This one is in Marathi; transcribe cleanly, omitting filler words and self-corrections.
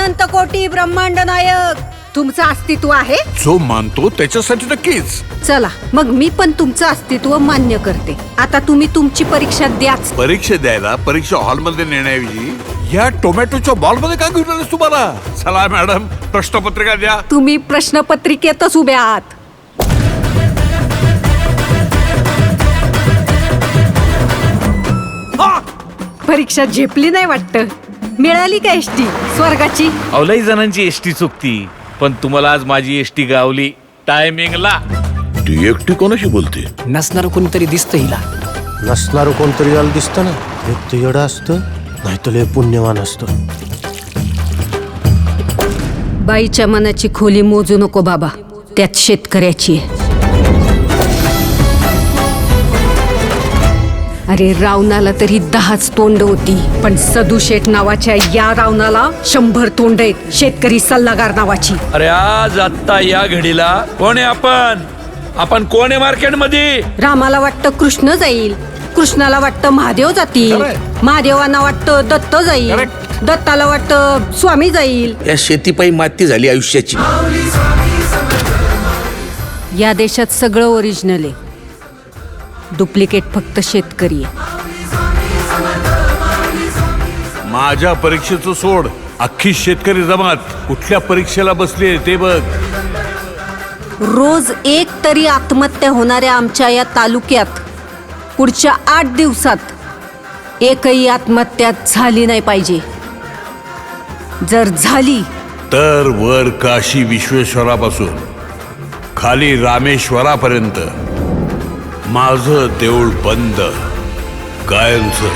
अनंत कोटी ब्रह्मांड नायक तुमचं अस्तित्व आहे. जो मानतो त्याच्यासाठी नक्कीच. चला मग मी पण तुमचं अस्तित्व मान्य करते. आता तुम्ही तुमची परीक्षा द्याच. परीक्षा द्यायला परीक्षा हॉलमध्ये नेण्याऐवजी या टोमॅटोच्या बॉलमध्ये का घेऊन आलेस तुम्हाला? चला मॅडम, प्रश्नपत्रिका द्या. तुम्ही प्रश्नपत्रिकेतच उभे आहात. परीक्षा झेपली नाही वाटतं. मिळाली का एसटी स्वर्गाची? अवलाई जणांची एसटी चुकती, पण तुम्हाला आज माझी एसटी गावली टायमिंगला. ती एकटी कोणाशी बोलते? नसणार कोणतरी दिसतं हिला. नसणार कोणतरी याला दिसतं ना. एक तर येडं असतं, नाही तर लय पुण्यवान असतं. बाईच्या मनाची खोली मोजू नको बाबा, त्यात शेतकऱ्याची आहे. अरे रावणाला तरी 10च तोंड होती, पण सदू शेठ नावाच्या या रावणाला 100 तोंड आहेत. शेतकरी सल्लागार नावाची. अरे आज आत्ता या घडीला कोण आहे आपण कोण आहे मार्केटमध्ये? रामाला वाटतं कृष्ण जाईल, कृष्णाला वाटतं महादेव जातील, महादेवांना वाटतं दत्त जाईल, दत्ताला वाटतं स्वामी जाईल. या शेतीपायी माती झाली आयुष्याची. या देशात सगळं ओरिजिनल आहे, डुप्लिकेट फक्त शेतकरी आहे. माझ्या परीक्षेचं सोड, अख्खी शेतकरी जमात कुठल्या परीक्षेला बसली ते बघ. रोज एक तरी आत्महत्या होणाऱ्या आमच्या या तालुक्यात पुढच्या 8 दिवसात एकही आत्महत्या झाली नाही पाहिजे. जर झाली तर वर काशी विश्वेश्वरापासून खाली रामेश्वरापर्यंत माझं देऊळ बंद, कायमचं.